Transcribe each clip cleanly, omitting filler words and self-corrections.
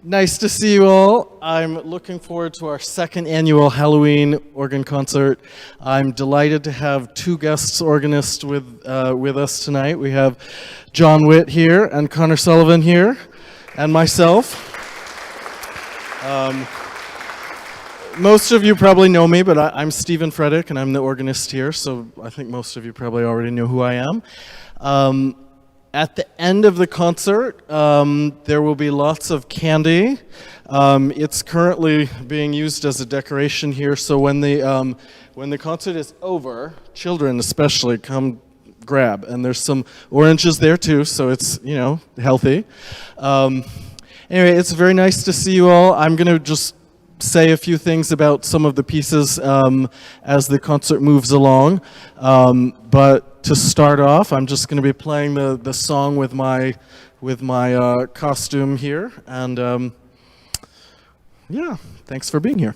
Nice to see you all. I'm looking forward to our second annual Halloween organ concert. I'm delighted to have two guest organists with us tonight. We have John Whitt here and Connor Sullivan here, and myself. Most of you probably know me, but I'm Stephen Frketic, and I'm the organist here, so I think most of you probably already know who I am. At the end of the concert, there will be lots of candy. It's currently being used as a decoration here, so when the concert is over, children especially come grab, and there's some oranges there too, so it's, you know, healthy. Anyway, it's very nice to see you all. I'm going to just say a few things about some of the pieces as the concert moves along, but to start off, I'm just going to be playing the song with my costume here, and yeah, thanks for being here.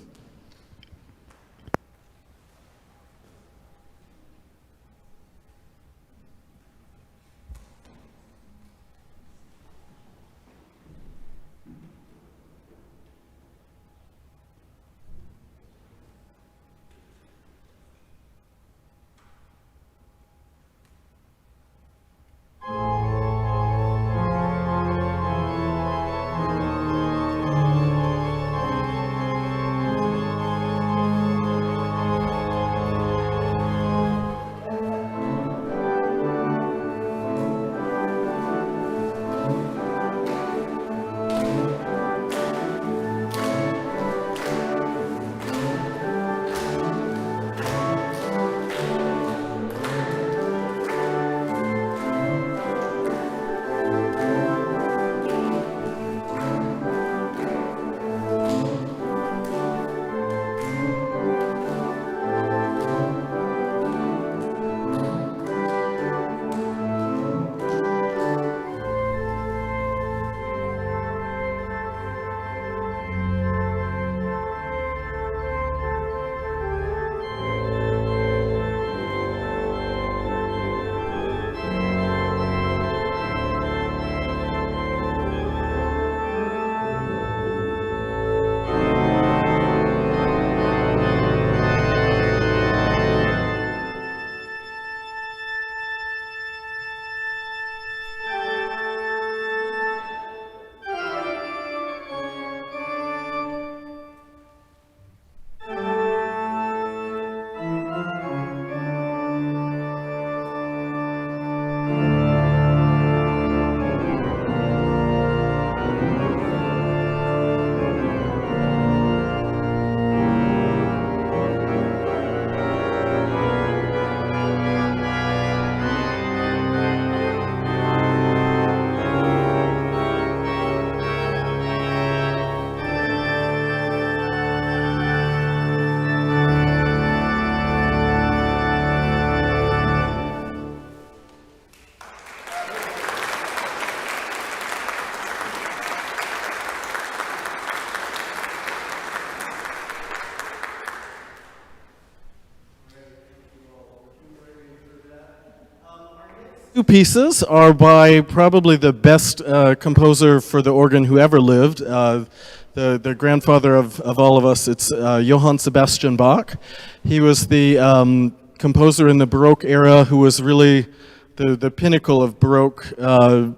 Two pieces are by probably the best composer for the organ who ever lived, the grandfather of all of us. It's Johann Sebastian Bach. He was the composer in the Baroque era who was really the pinnacle of Baroque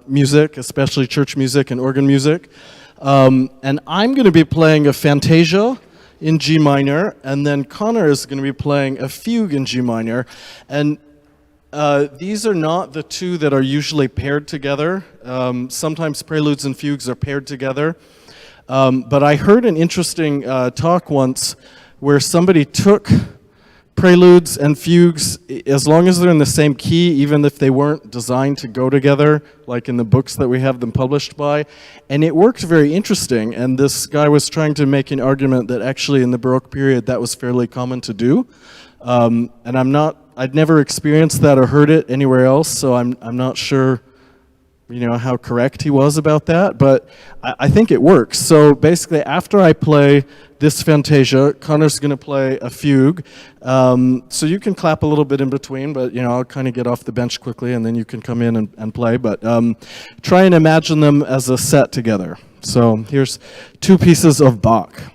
music, especially church music and organ music. And I'm going to be playing a Fantasia in G minor, and then Connor is going to be playing a Fugue in G minor. And these are not the two that are usually paired together. Sometimes preludes and fugues are paired together. But I heard an interesting talk once where somebody took preludes and fugues, as long as they're in the same key, even if they weren't designed to go together, like in the books that we have them published by, and it worked very interesting. And this guy was trying to make an argument that actually in the Baroque period that was fairly common to do. And I'd never experienced that or heard it anywhere else, so I'm not sure, you know, how correct he was about that, but I think it works. So basically, after I play this Fantasia, Connor's going to play a Fugue. So you can clap a little bit in between, but, you know, I'll kind of get off the bench quickly, and then you can come in and play. But try and imagine them as a set together. So here's two pieces of Bach.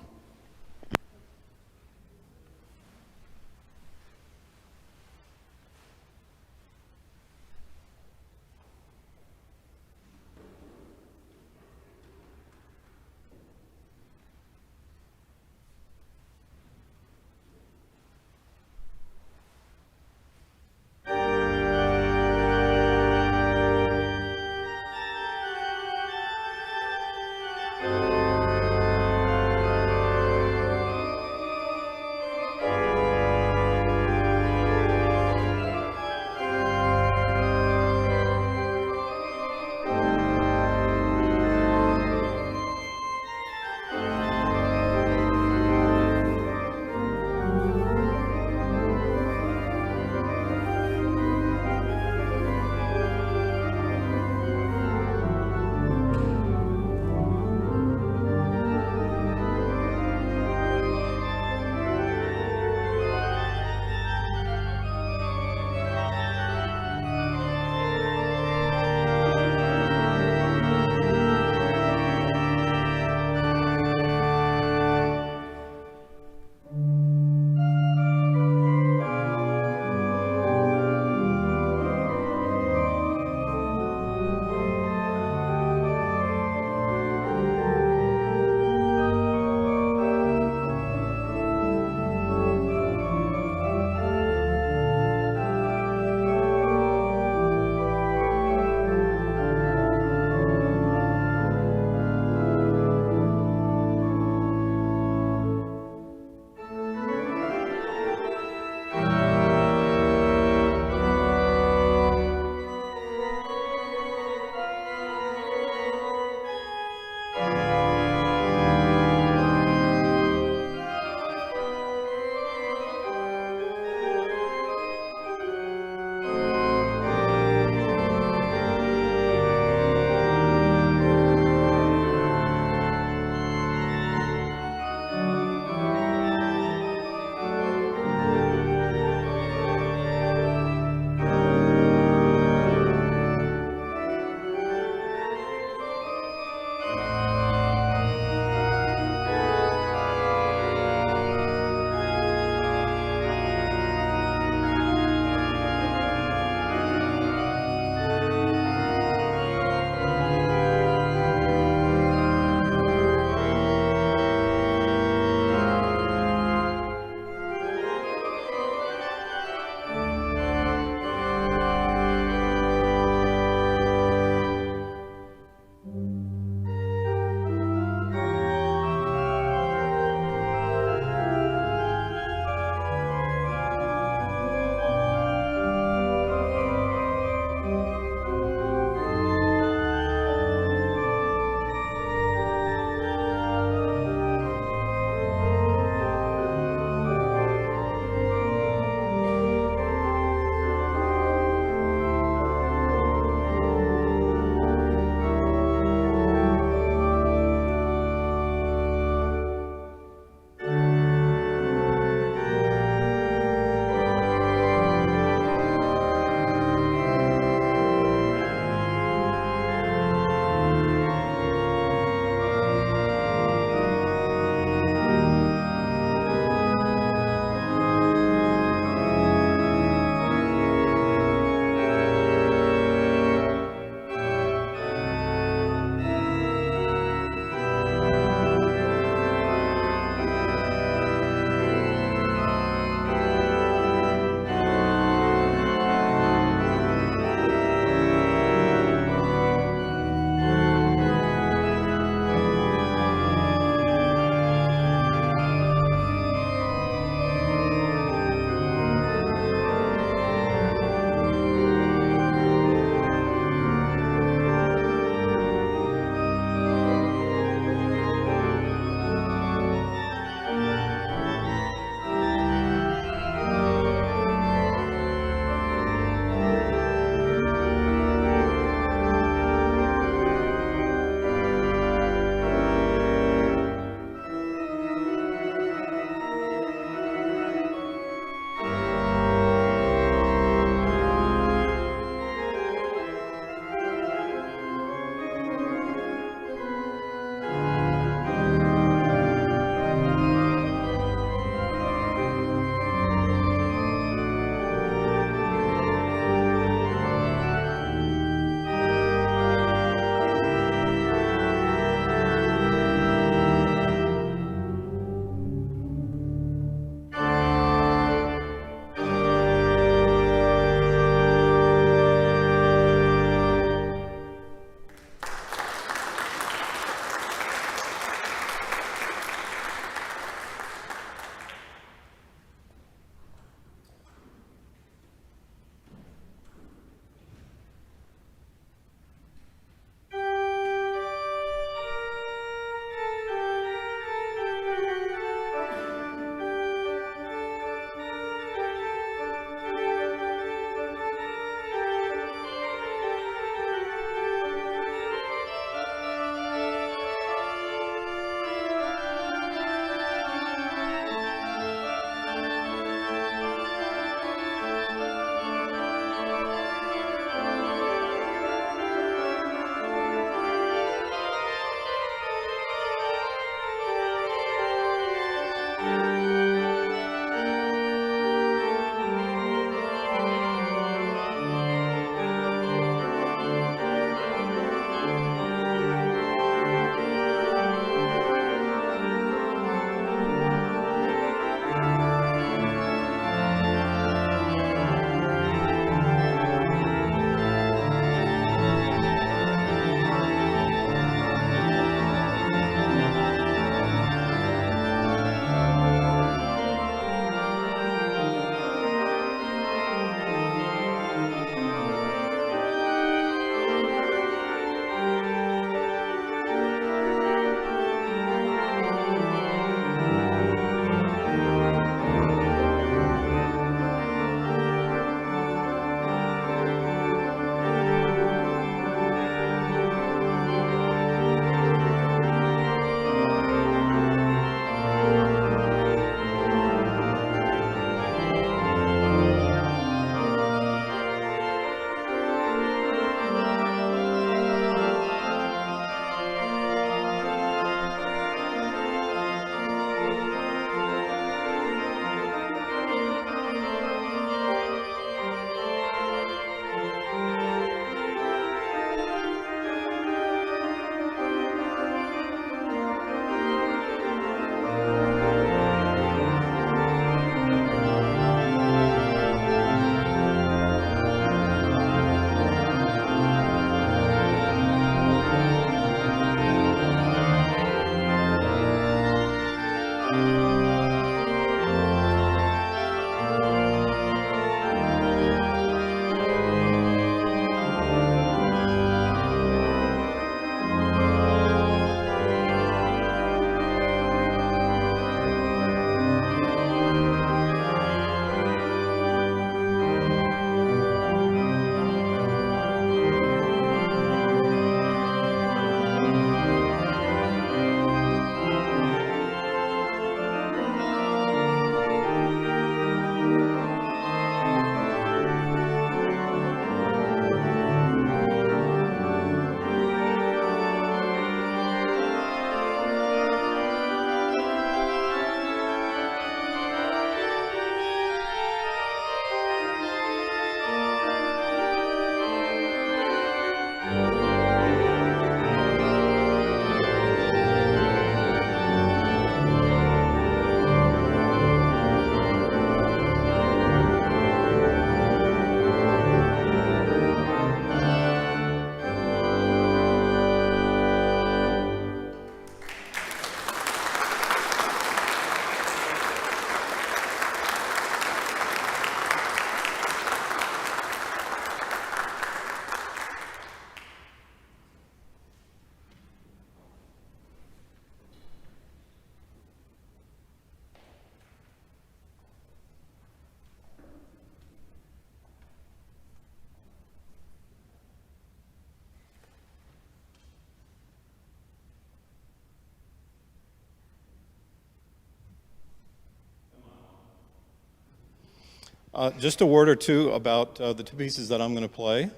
Just a word or two about the two pieces that I'm going to play.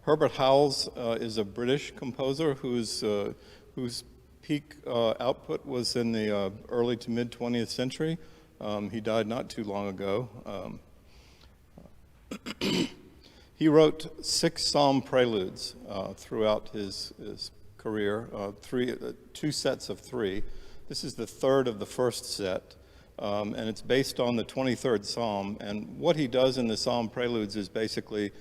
Herbert Howells is a British composer whose peak output was in the early to mid 20th century. He died not too long ago. He wrote 6 psalm preludes throughout his career, 2 sets of 3. This is the third of the first set. And it's based on the 23rd Psalm. And what he does in the Psalm Preludes is basically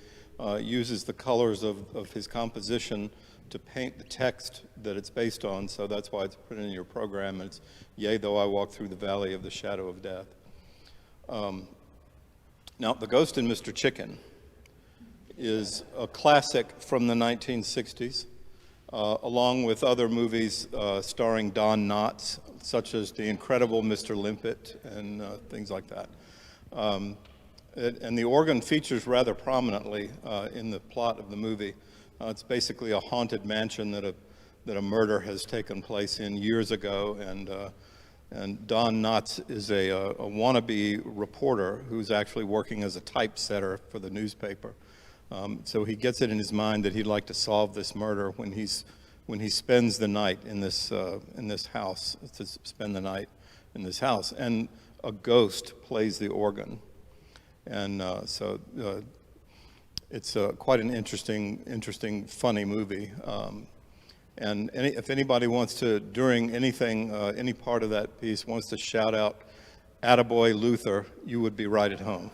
uses the colors of his composition to paint the text that it's based on. So that's why it's put in your program. It's, "Yea, though I walk through the valley of the shadow of death." Now, The Ghost and Mr. Chicken is a classic from the 1960s, along with other movies starring Don Knotts, such as The Incredible Mr. Limpet and things like that. And the organ features rather prominently in the plot of the movie. It's basically a haunted mansion that a murder has taken place in years ago, and Don Knotts is a wannabe reporter who's actually working as a typesetter for the newspaper. So he gets it in his mind that he'd like to solve this murder when he spends the night in this house, to spend the night in this house, and a ghost plays the organ, and so it's quite an interesting, funny movie. And if anybody wants to, during anything, any part of that piece, wants to shout out, "Attaboy Luther," you would be right at home.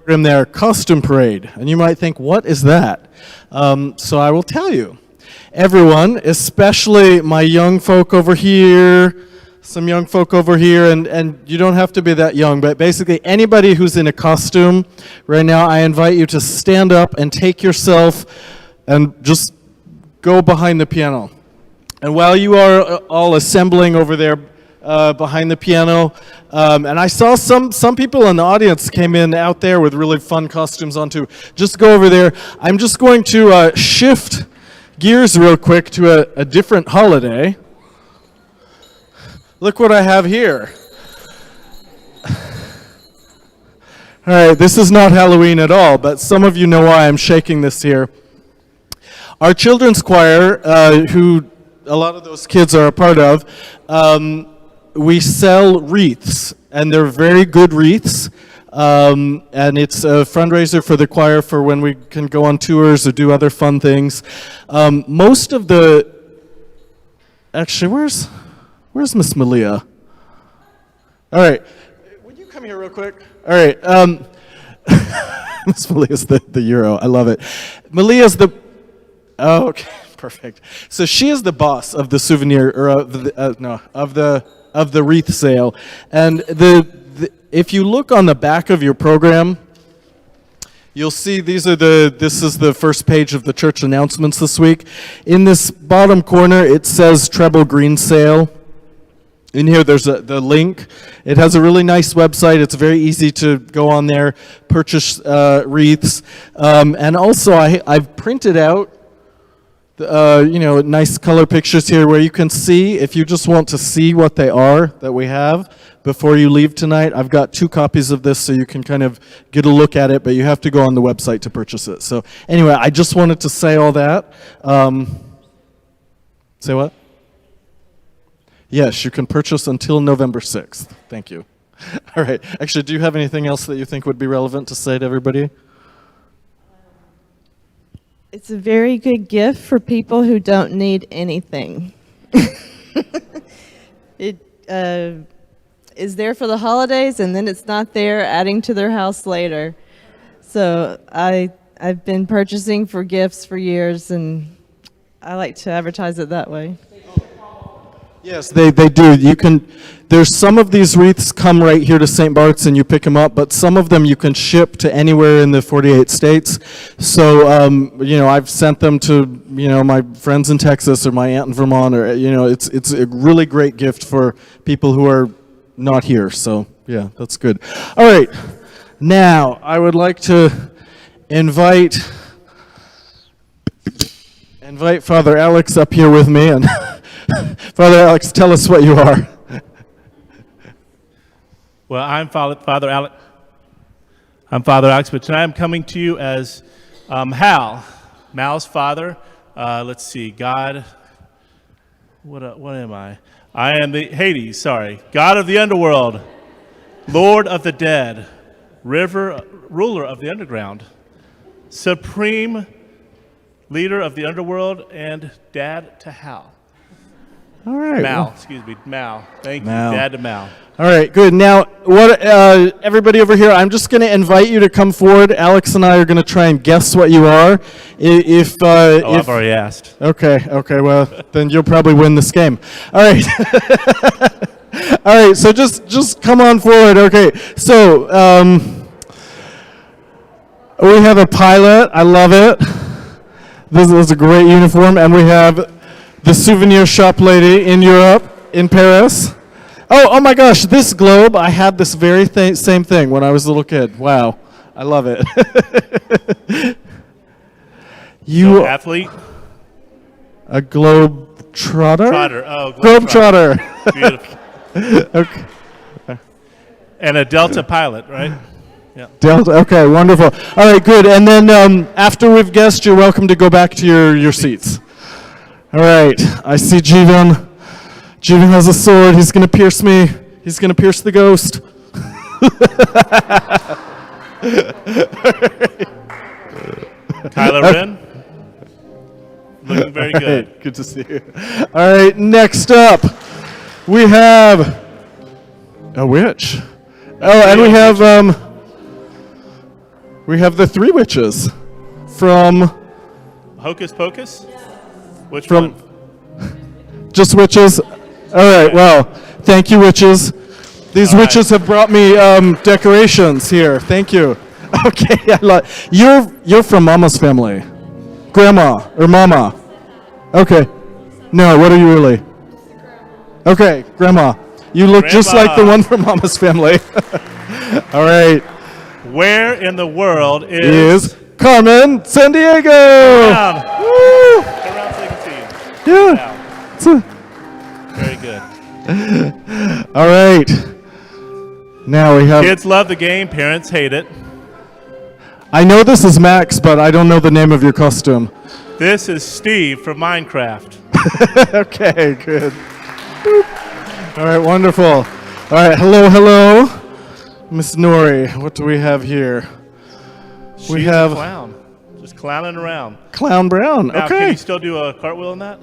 program there, Costume Parade. And you might think, what is that? So I will tell you. Everyone, especially my young folk over here, some young folk over here, and you don't have to be that young, but basically anybody who's in a costume right now, I invite you to stand up and take yourself and just go behind the piano. And while you are all assembling over there behind the piano, and I saw some people in the audience came in out there with really fun costumes on too. Just go over there. I'm just going to shift gears real quick to a different holiday. Look what I have here. All right, this is not Halloween at all, but some of you know why I'm shaking this here. Our children's choir, who a lot of those kids are a part of, we sell wreaths, and they're very good wreaths. And it's a fundraiser for the choir for when we can go on tours or do other fun things. Most of the... Actually, where's Miss Malia? All right. Would you come here real quick? All right. Miss Malia's the Euro. I love it. Malia's the... Oh, okay. Perfect. So she is the boss of the souvenir, or of the wreath sale. And if you look on the back of your program, you'll see this is the first page of the church announcements this week. In this bottom corner, it says Treble Green Sale. In here, there's the link. It has a really nice website. It's very easy to go on there, purchase wreaths. And also, I've printed out nice color pictures here where you can see, if you just want to see what they are that we have before you leave tonight. I've got 2 copies of this so you can kind of get a look at it, but you have to go on the website to purchase it. So anyway, I just wanted to say all that. Say what? Yes, you can purchase until November 6th. Thank you. All right. Actually, do you have anything else that you think would be relevant to say to everybody? It's a very good gift for people who don't need anything. It is there for the holidays, and then it's not there, adding to their house later. So I've been purchasing for gifts for years, and I like to advertise it that way. Yes, they do. There's some of these wreaths come right here to St. Bart's and you pick them up, but some of them you can ship to anywhere in the 48 states. So, I've sent them to, my friends in Texas or my aunt in Vermont, or, it's a really great gift for people who are not here. So, yeah, that's good. All right. Now, I would like to invite Father Alex up here with me, and Father Alex, tell us what you are. Well, I'm Father Alex. I'm Father Alex, but tonight I'm coming to you as Hal, Mal's father. Let's see, God. What am I? I am the Hades. Sorry, God of the underworld, Lord of the dead, ruler of the underground, supreme leader of the underworld, and dad to Hal. All right. Mal. Thank you, Dad to Mal. All right, good. Now, everybody over here, I'm just going to invite you to come forward. Alex and I are going to try and guess what you are. If I've already asked. Okay, well, then you'll probably win this game. All right. All right, so just come on forward. Okay, so we have a pilot. I love it. This is a great uniform. And we have the souvenir shop lady in Europe, in Paris. Oh my gosh, this globe, I had this very same thing when I was a little kid. Wow, I love it. You athlete? A globe trotter? Globe trotter. Beautiful. Okay. And a Delta pilot, right? Yeah. Delta, okay, wonderful. All right, good. And then after we've guessed, you're welcome to go back to your seats. All right, I see Jeevan. Jeevan has a sword. He's going to pierce me. He's going to pierce the ghost. Kylo Ren. Looking very good. Right, good to see you. All right, next up, we have a witch. Oh, and we have We have the Three Witches from Hocus Pocus? Which From- one? just witches. All right. Well, thank you, witches. These All right. witches have brought me decorations here. Thank you. Okay. You're from Mama's family, Grandma or Mama. Okay. No. What are you really? Okay, Grandma. You look just like the Grandma. one from Mama's family. All right. Where in the world Is Carmen San Diego. Around. Woo! Around so they can see you. Yeah. Now. It's a- Very good. all right. Now we have. Kids love the game. Parents hate it. I know this is Max, but I don't know the name of your costume. This is Steve from Minecraft. Okay, good. All right, wonderful. All right, hello, Miss Nori. What do we have here? She's have- a clown. Just clowning around. Clown Brown. Now, can Okay. you still do a cartwheel in that?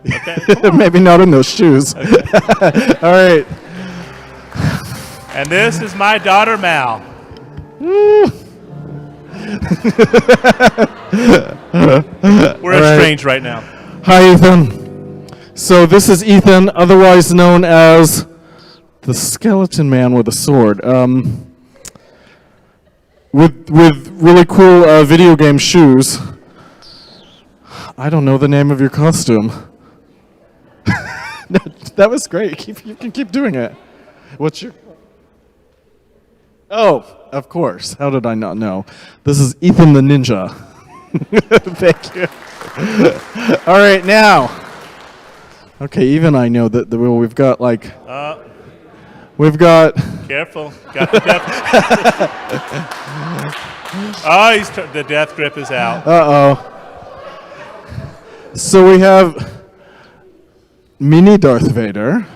Okay. Come on. Maybe not in those shoes. All right. And this is my daughter, Mal. We're All right. estranged right now. Hi, Ethan. So this is Ethan, otherwise known as the Skeleton Man with a sword. With really cool video game shoes. I don't know the name of your costume. That was great. You can keep doing it. What's your? Oh, of course. How did I not know? This is Ethan the Ninja. Thank you. All right, now. Okay, even I know that we've got like. We've got. Careful. Got the death. Oh, the death grip is out. Uh-oh. So we have mini Darth Vader.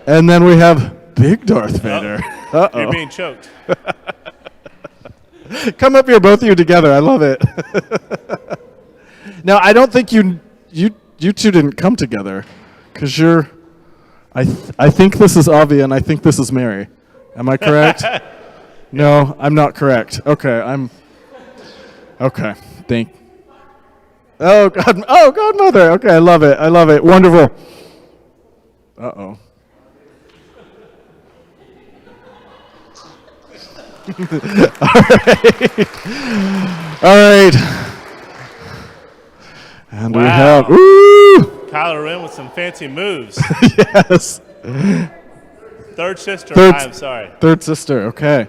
And then we have big Darth Vader. You're Uh-oh. being choked. Come up here, both of you together. I love it. Now, I don't think you two didn't come together. Because you're... I think this is Avi, and I think this is Mary. Am I correct? No, I'm not correct. Okay, Okay, Oh, God. Oh, Godmother. Okay, I love it. Wonderful. Uh-oh. All right. And we Wow. have... Woo! Kylo Ren with some fancy moves. Yes. Third sister. Third- I'm sorry. Third sister. Okay.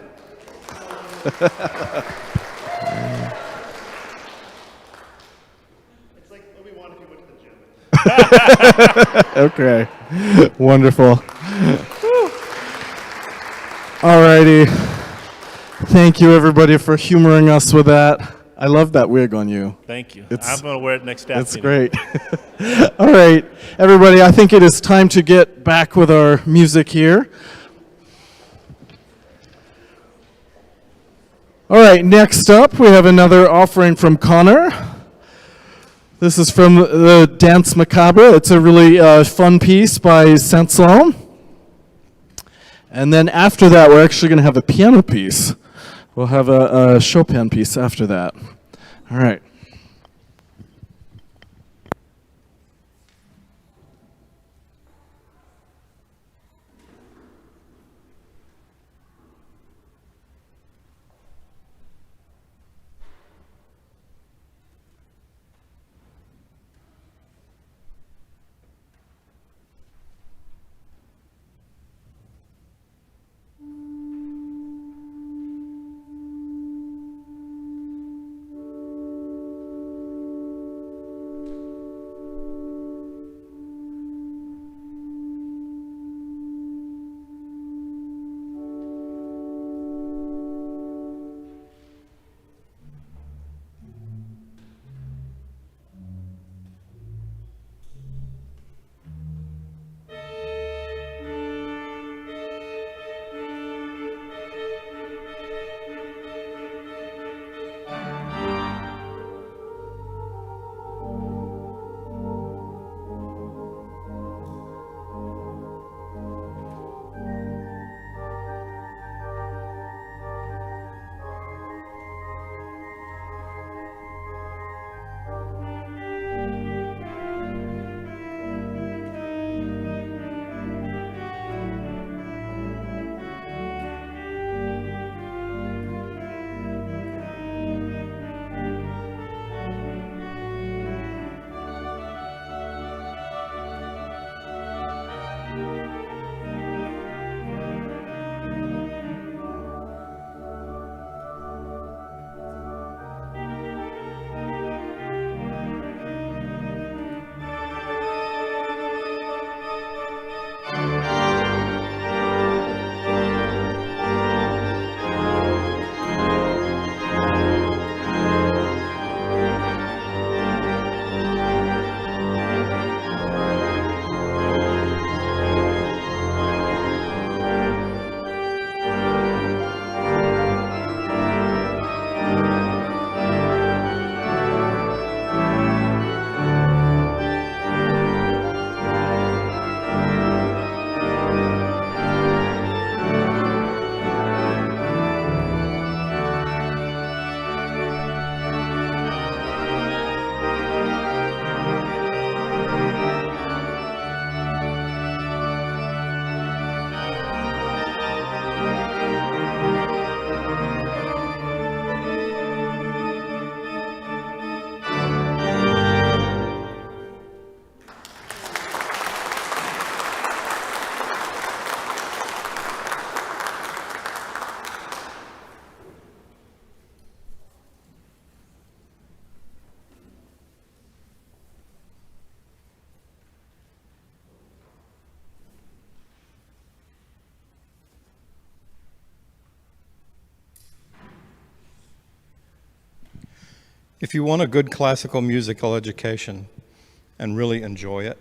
It's like Obi-Wan if you went to the gym. Okay. Wonderful. Alrighty. Thank you, everybody, for humoring us with that. I love that wig on you. Thank you. It's- I'm going to wear it next staff That's meeting. great. All right, everybody, I think it is time to get back with our music here. All right, next up, we have another offering from Connor. This is from the Danse Macabre. It's a really fun piece by Saint-Saëns. And then after that, we're actually going to have a piano piece. We'll have a Chopin piece after that. All right. If you want a good classical musical education and really enjoy it,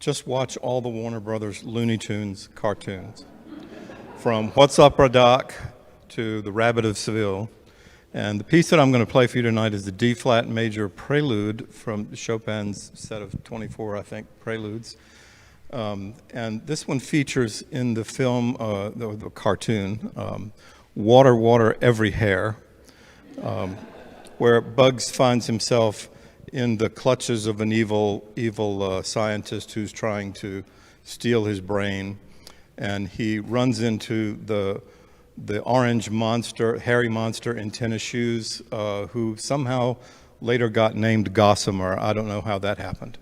just watch all the Warner Brothers Looney Tunes cartoons, from What's Opera Doc to The Rabbit of Seville. And the piece that I'm going to play for you tonight is the D-flat major prelude from Chopin's set of 24, I think, preludes. And this one features in the film, the cartoon, Water, Water, Every Hair, where Bugs finds himself in the clutches of an evil scientist who's trying to steal his brain. And he runs into the orange monster, hairy monster in tennis shoes, who somehow later got named Gossamer. I don't know how that happened.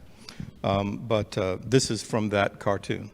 But this is from that cartoon.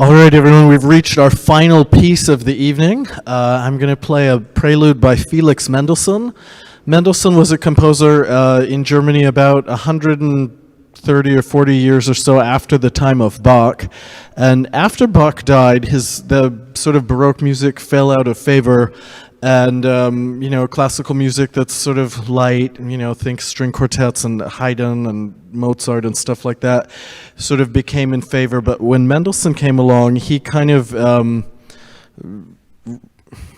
All right, everyone, we've reached our final piece of the evening. I'm going to play a prelude by Felix Mendelssohn. Mendelssohn was a composer in Germany about 130 or 40 years or so after the time of Bach. And after Bach died, the sort of Baroque music fell out of favor. And, classical music that's sort of light, think string quartets and Haydn and Mozart and stuff like that, sort of became in favor. But when Mendelssohn came along, he kind of,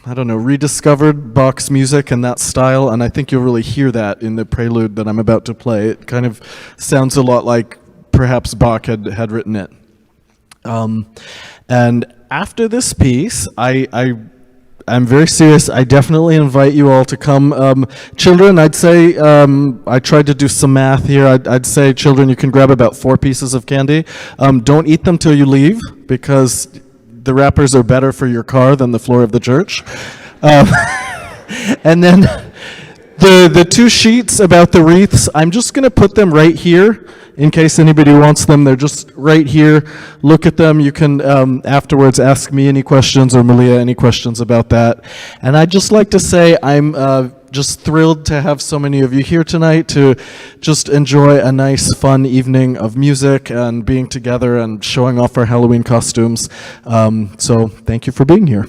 rediscovered Bach's music and that style. And I think you'll really hear that in the prelude that I'm about to play. It kind of sounds a lot like perhaps Bach had written it. And after this piece, I'm very serious. I definitely invite you all to come. Children, I'd say, I tried to do some math here. I'd say, children, you can grab about 4 pieces of candy. Don't eat them till you leave, because the wrappers are better for your car than the floor of the church. And then the 2 sheets about the wreaths, I'm just going to put them right here in case anybody wants them. They're just right here. Look at them. You can afterwards ask me any questions or Malia any questions about that. And I'd just like to say I'm just thrilled to have so many of you here tonight to just enjoy a nice, fun evening of music and being together and showing off our Halloween costumes. So thank you for being here.